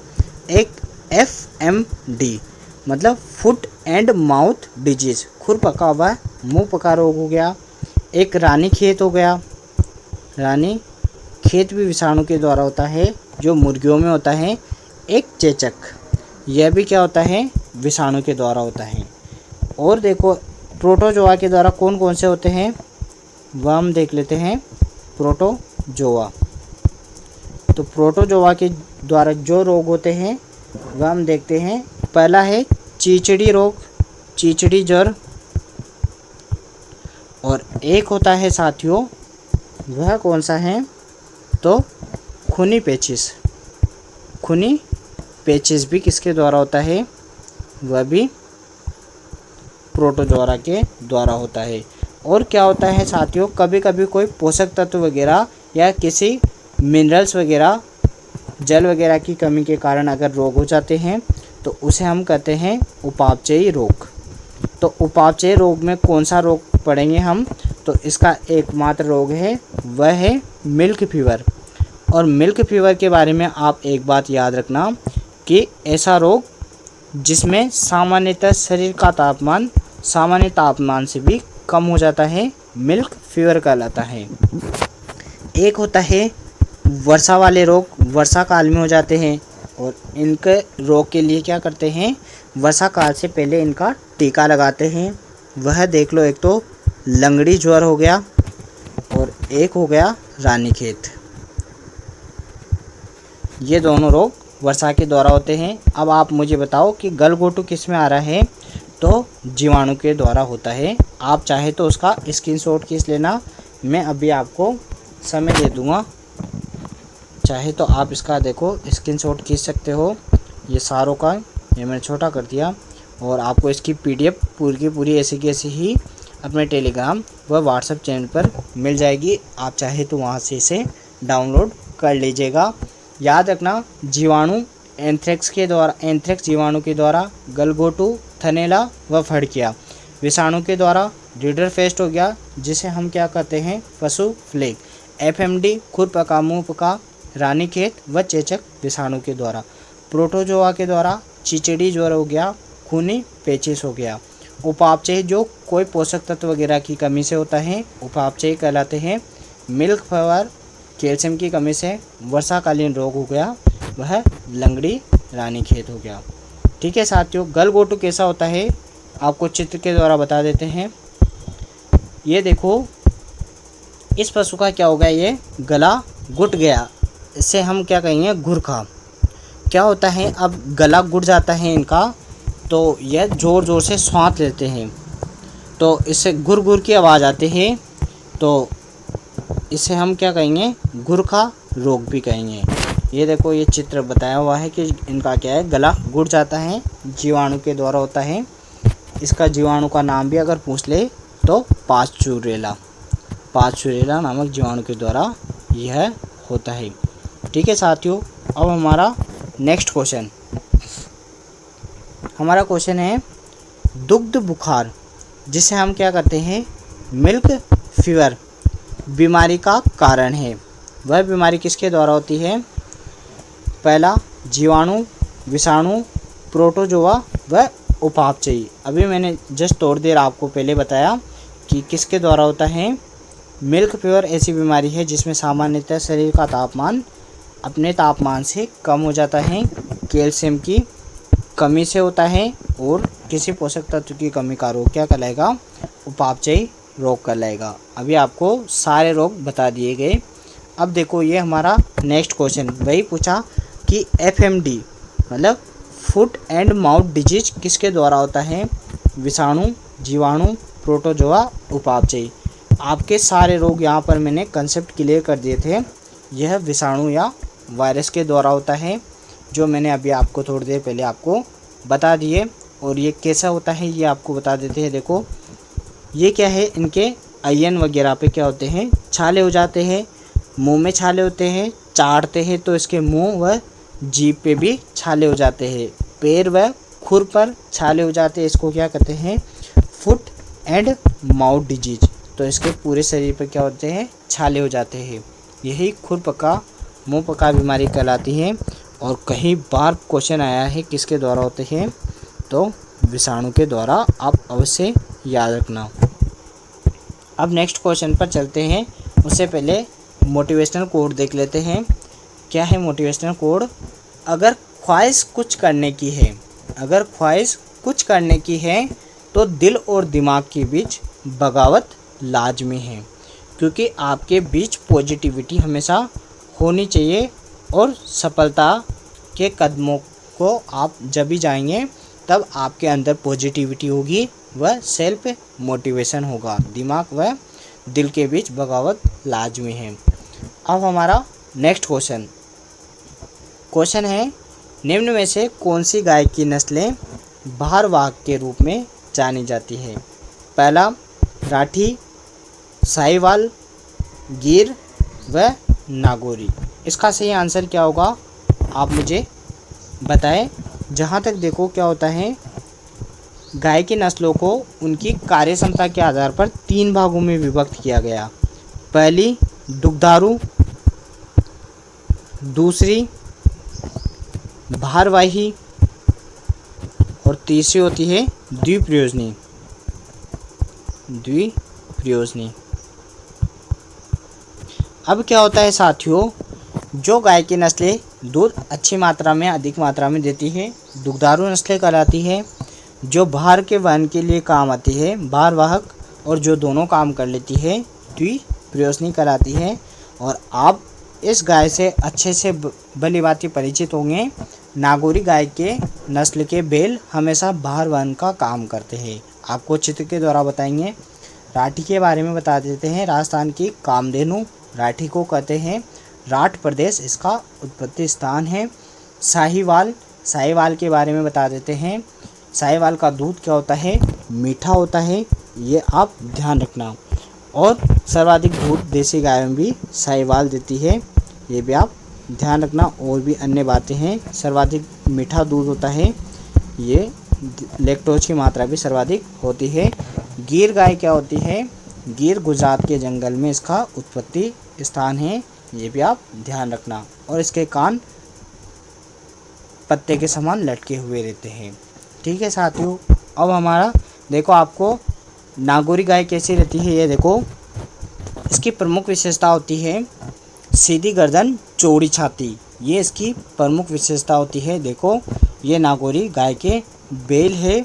एक FMD मतलब फुट एंड माउथ डिजीज, खुर पका हुआ मुंह पका रोग हो गया। एक रानी खेत हो गया। रानी खेत भी विषाणु के द्वारा होता है, जो मुर्गियों में होता है। एक चेचक, यह भी क्या होता है? विषाणु के द्वारा होता है। और देखो, प्रोटोजोआ के द्वारा कौन कौन से होते हैं वह हम देख लेते हैं। प्रोटोजोआ, तो प्रोटोजोआ के द्वारा जो रोग होते हैं वह हम देखते हैं। पहला है चीचड़ी रोग, चीचड़ी ज्वर। और एक होता है साथियों, वह कौन सा है? तो खूनी पेचिश। खूनी पेचिश भी किसके द्वारा होता है? वह भी प्रोटोजोआ के द्वारा होता है। और क्या होता है साथियों, कभी कभी कोई पोषक तत्व वगैरह या किसी मिनरल्स वगैरह, जल वगैरह की कमी के कारण अगर रोग हो जाते हैं तो उसे हम कहते हैं उपापचयी रोग। तो उपापचयी रोग में कौन सा रोग पढ़ेंगे हम? तो इसका एकमात्र रोग है वह है मिल्क फीवर। और मिल्क फीवर के बारे में आप एक बात याद रखना कि ऐसा रोग जिसमें सामान्यतः शरीर का तापमान सामान्य तापमान से भी कम हो जाता है, मिल्क फीवर कहलाता है। एक होता है वर्षा वाले रोग, वर्षा काल में हो जाते हैं। और इनके रोग के लिए क्या करते हैं? वर्षा काल से पहले इनका टीका लगाते हैं। वह देख लो, एक तो लंगड़ी ज्वर हो गया और एक हो गया रानीखेत। ये दोनों रोग वर्षा के द्वारा होते हैं। अब आप मुझे बताओ कि गलघोटू किस में आ रहा है? तो जीवाणु के द्वारा होता है। आप चाहे तो उसका स्क्रीनशॉट खींच लेना, मैं अभी आपको समय दे दूंगा, चाहे तो आप इसका देखो स्क्रीनशॉट खींच सकते हो। ये सारों का ये मैंने छोटा कर दिया। और आपको इसकी PDF पूरी की पूरी ऐसी की ऐसी ही अपने टेलीग्राम व व्हाट्सएप चैनल पर मिल जाएगी। आप चाहे तो वहाँ से इसे डाउनलोड कर लीजिएगा। याद रखना, जीवाणु एंथ्रेक्स के द्वारा, एंथ्रेक्स जीवाणु के द्वारा गलघोटू, थनैला व फड़किया। विषाणु के द्वारा रिडरफेस्ट हो गया, जिसे हम क्या कहते हैं? पशु फ्लैग। FMD खुर पका मुंह पका, रानीखेत व चेचक विषाणु के द्वारा। प्रोटोजोआ के द्वारा चिचड़ी ज्वर हो गया, खूनी पेचिश हो गया। उपापचय जो कोई पोषक तत्व वगैरह की कमी से होता है, उपापचय कहलाते हैं। मिल्क फीवर कैल्शियम की कमी से वर्षाकालीन रोग हो गया, वह लंगड़ी रानीखेत हो गया। ठीक है साथियों, गलघोटू कैसा होता है आपको चित्र के द्वारा बता देते हैं। ये देखो, इस पशु का क्या हो गया? ये गला घुट गया, इसे हम क्या कहेंगे? घुरखा। क्या होता है, अब गला घुट जाता है इनका, तो यह ज़ोर ज़ोर से सांस लेते हैं, तो इससे घुर घुर की आवाज़ आती है, तो इसे हम क्या कहेंगे? घुरखा रोग भी कहेंगे। ये देखो, ये चित्र बताया हुआ है कि इनका क्या है? गला घुट जाता है, जीवाणु के द्वारा होता है। इसका जीवाणु का नाम भी अगर पूछ ले तो पास्चुरेला नामक जीवाणु के द्वारा यह होता है। ठीक है साथियों, अब हमारा नेक्स्ट क्वेश्चन, हमारा क्वेश्चन है दुग्ध बुखार, जिसे हम क्या करते हैं मिल्क फीवर, बीमारी का कारण है। वह बीमारी किसके द्वारा होती है? पहला जीवाणु, विषाणु, प्रोटोजोआ व उपापचयी। अभी मैंने जस्ट थोड़ी देर आपको पहले बताया कि किसके द्वारा होता है। मिल्क फीवर ऐसी बीमारी है जिसमें सामान्यतः शरीर का तापमान अपने तापमान से कम हो जाता है, कैल्शियम की कमी से होता है और किसी पोषक तत्व की कमी का रोग क्या कहलाएगा? उपापचयी रोग कहलाएगा। अभी आपको सारे रोग बता दिए गए। अब देखो ये हमारा नेक्स्ट क्वेश्चन वही पूछा कि FMD मतलब फुट एंड माउथ डिजीज किसके द्वारा होता है? विषाणु, जीवाणु, प्रोटोजोआ, उपापचयी। आपके सारे रोग यहाँ पर मैंने कंसेप्ट क्लियर कर दिए थे। यह विषाणु या वायरस के द्वारा होता है, जो मैंने अभी आपको थोड़ी देर पहले आपको बता दिए। और ये कैसा होता है ये आपको बता देते हैं। देखो ये क्या है, इनके आयन वगैरह पे क्या होते हैं? छाले हो जाते हैं, मुंह में छाले होते हैं, चाटते हैं तो इसके मुंह व जीभ पे भी छाले हो जाते हैं, पैर व खुर पर छाले हो जाते हैं। इसको क्या कहते हैं? Foot and mouth disease. तो इसके पूरे शरीर पर क्या होते हैं? छाले हो जाते हैं। यही खुर पका मुंह पका बीमारी कहलाती है। और कई बार क्वेश्चन आया है किसके द्वारा होते हैं? तो विषाणु के द्वारा। आप अवश्य याद रखना। अब नेक्स्ट क्वेश्चन पर चलते हैं, उससे पहले मोटिवेशनल कोड देख लेते हैं। क्या है मोटिवेशनल कोड? अगर ख्वाहिश कुछ करने की है, अगर ख्वाहिश कुछ करने की है तो दिल और दिमाग के बीच बगावत लाजमी है, क्योंकि आपके बीच पॉजिटिविटी हमेशा होनी चाहिए। और सफलता के कदमों को आप जब भी जाएंगे तब आपके अंदर पॉजिटिविटी होगी व सेल्फ मोटिवेशन होगा। दिमाग व दिल के बीच बगावत लाजमी है। अब हमारा नेक्स्ट क्वेश्चन है निम्न में से कौन सी गाय की नस्लें भारवाहक के रूप में जानी जाती है? पहला राठी, साहिवाल, गिर व नागौरी। इसका सही आंसर क्या होगा आप मुझे बताएं। जहाँ तक देखो क्या होता है, गाय की नस्लों को उनकी कार्य क्षमता के आधार पर 3 भागों में विभक्त किया गया। पहली दुग्धारू, दूसरी भारवाही और तीसरी होती है द्विप्रयोजनी। अब क्या होता है साथियों, जो गाय की नस्लें दूध अच्छी मात्रा में अधिक मात्रा में देती है दुग्धारू नस्लें कहलाती है। जो भार के वहन के लिए काम आती है भारवाहक, और जो दोनों काम कर लेती है द्विप्रयोजनी कहलाती है। और आप इस गाय से अच्छे से भली भांति परिचित होंगे। नागौरी गाय के नस्ल के बैल हमेशा भार वहन का काम करते हैं। आपको चित्र के द्वारा बताएंगे। राठी के बारे में बता देते हैं। राजस्थान की कामधेनु राठी को कहते हैं। राठ प्रदेश इसका उत्पत्ति स्थान है। साहिवाल के बारे में बता देते हैं। साहिवाल का दूध क्या होता है? मीठा होता है, ये आप ध्यान रखना। और सर्वाधिक दूध देसी गायों में भी साहिवाल देती है, ये भी आप ध्यान रखना। और भी अन्य बातें हैं, सर्वाधिक मीठा दूध होता है, ये लैक्टोज की मात्रा भी सर्वाधिक होती है। गिर गाय क्या होती है? गिर गुजरात के जंगल में इसका उत्पत्ति स्थान है, ये भी आप ध्यान रखना। और इसके कान पत्ते के समान लटके हुए रहते हैं। ठीक है साथियों। अब हमारा देखो, आपको नागौरी गाय कैसी रहती है ये देखो। इसकी प्रमुख विशेषता होती है सीधी गर्दन चौड़ी छाती, ये इसकी प्रमुख विशेषता होती है। देखो ये नागौरी गाय के बैल है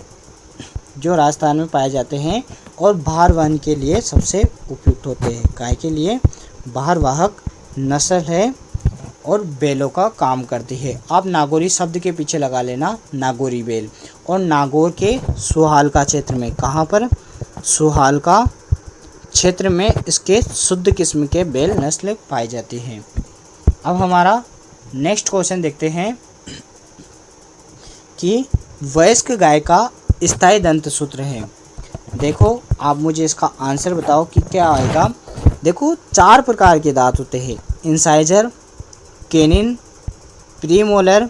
जो राजस्थान में पाए जाते हैं और भार वहन के लिए सबसे उपयुक्त होते हैं। गाय के लिए भारवाहक नस्ल है और बैलों का काम करती है। आप नागौरी शब्द के पीछे लगा लेना नागौरी बैल। और नागौर के सुहालका क्षेत्र में, कहाँ पर? सुहालका क्षेत्र में इसके शुद्ध किस्म के बैल नस्ल पाई जाती हैं। अब हमारा नेक्स्ट क्वेश्चन देखते हैं कि वयस्क गाय का स्थायी दंत सूत्र है। देखो आप मुझे इसका आंसर बताओ कि क्या आएगा। देखो 4 प्रकार के दांत होते हैं, इंसाइजर, कैनिन, प्रीमोलर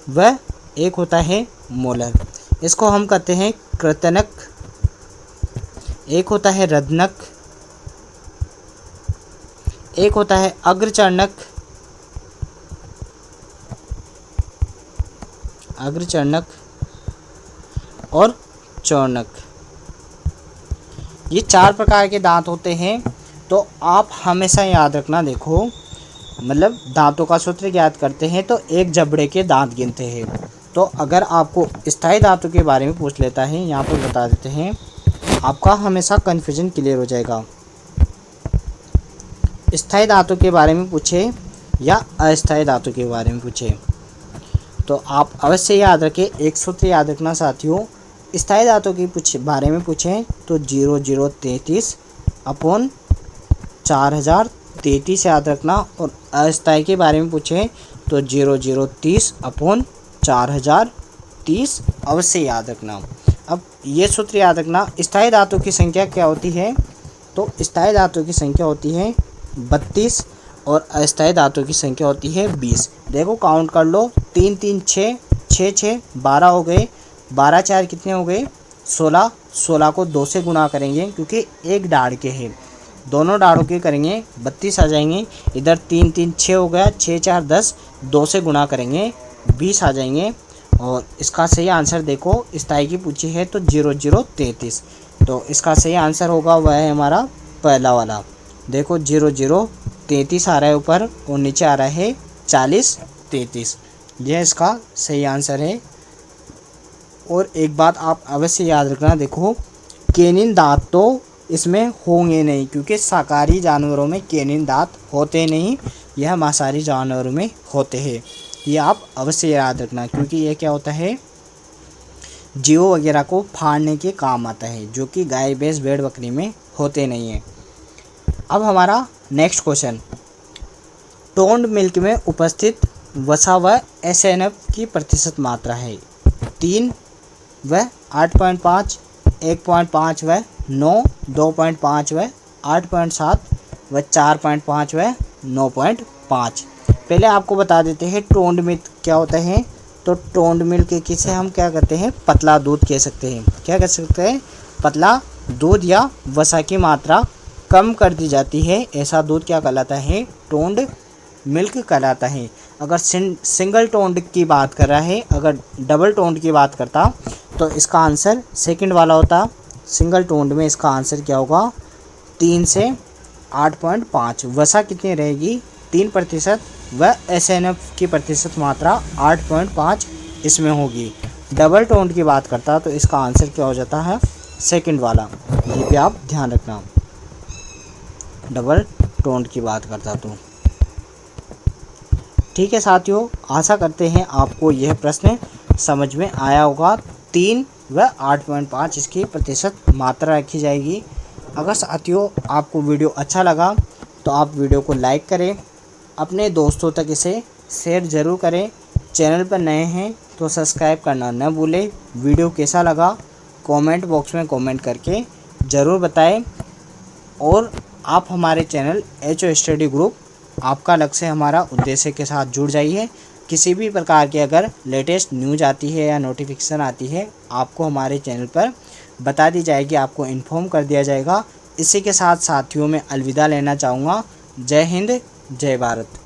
व एक होता है मोलर। इसको हम कहते हैं कृंतक, एक होता है रद्नक, एक होता है अग्रचर्णक, और चौर्णक। ये 4 प्रकार के दांत होते हैं। तो आप हमेशा याद रखना, देखो मतलब दांतों का सूत्र याद करते हैं तो एक जबड़े के दांत गिनते हैं। तो अगर आपको स्थायी दांतों के बारे में पूछ लेता है, यहाँ पर बता देते हैं, आपका हमेशा कन्फ्यूजन क्लियर हो जाएगा। स्थायी दांतों के बारे में पूछे या अस्थायी दांतों के बारे में पूछे तो आप अवश्य याद रखें, एक सूत्र याद रखना साथियों। स्थायी दांतों के बारे में पूछें तो 0033 अपॉन 4033 याद रखना, और अस्थायी के बारे में पूछें तो 0030 अपॉन 4030 अवश्य याद रखना। अब ये सूत्र याद रखना, स्थायी दांतों की संख्या क्या होती है, तो स्थायी दांतों की संख्या होती है 32 और अस्थायी दांतों की संख्या होती है 20। देखो काउंट कर लो, 3 3 6 6 6 12 हो गए, 12 4 कितने हो गए 16, 16 को 2 से गुणा करेंगे क्योंकि एक डाढ़ के हैं, दोनों डाढ़ों के करेंगे 32 आ जाएंगे। इधर 3 3 6 हो गया, 6 4 10, 2 से गुणा करेंगे 20 आ जाएंगे। और इसका सही आंसर देखो, स्थायी की पूछी है तो 0033, तो इसका सही आंसर होगा वह है हमारा पहला वाला। देखो 0033 आ रहा है ऊपर और नीचे आ रहा है 4033, यह इसका सही आंसर है। और एक बात आप अवश्य याद रखना, देखो कैनिन दांत तो इसमें होंगे नहीं क्योंकि शाकाहारी जानवरों में कैनिन दांत होते नहीं, यह मांसाहारी जानवरों में होते हैं। ये आप अवश्य याद रखना क्योंकि ये क्या होता है, जीवों वगैरह को फाड़ने के काम आता है, जो कि गाय भैंस भेड़ बकरी में होते नहीं है। अब हमारा नेक्स्ट क्वेश्चन, टोन्ड मिल्क में उपस्थित वसा व एसएनएफ की प्रतिशत मात्रा है 3 व 8.5, 1.5 व 9, 2.5 व 8.7 व 4.5 व 9.5। पहले आपको बता देते हैं टोन्ड मिल्क क्या होता है। तो टोन्ड मिल्क किसे हम क्या कहते हैं, पतला दूध कह सकते हैं। क्या कह सकते हैं, पतला दूध या वसा की मात्रा कम कर दी जाती है, ऐसा दूध क्या कहलाता है, टोन्ड मिल्क कहलाता है। अगर सिंगल टोन्ड की बात कर रहा है, अगर डबल टोन्ड की बात करता तो इसका आंसर सेकंड वाला होता। सिंगल टोन्ड में इसका आंसर क्या होगा, 3 से 8.5। वसा कितनी रहेगी, 3% व एसएनएफ की प्रतिशत मात्रा 8.5 इसमें होगी। डबल टोन्ड की बात करता तो इसका आंसर क्या हो जाता है, सेकंड वाला। ये भी आप ध्यान रखना, डबल टोन्ड की बात करता तो। ठीक है साथियों, आशा करते हैं आपको यह प्रश्न समझ में आया होगा। 3 व 8.5 इसकी प्रतिशत मात्रा रखी जाएगी। अगर साथियों आपको वीडियो अच्छा लगा तो आप वीडियो को लाइक करें, अपने दोस्तों तक इसे शेयर ज़रूर करें। चैनल पर नए हैं तो सब्सक्राइब करना न भूलें। वीडियो कैसा लगा कमेंट बॉक्स में कमेंट करके ज़रूर बताएं। और आप हमारे चैनल HO स्टडी ग्रुप आपका लक्ष्य हमारा उद्देश्य के साथ जुड़ जाइए। किसी भी प्रकार की अगर लेटेस्ट न्यूज़ आती है या नोटिफिकेशन आती है, आपको हमारे चैनल पर बता दी जाएगी, आपको इन्फॉर्म कर दिया जाएगा। इसी के साथ साथियों में अलविदा लेना चाहूँगा। जय हिंद, जय भारत।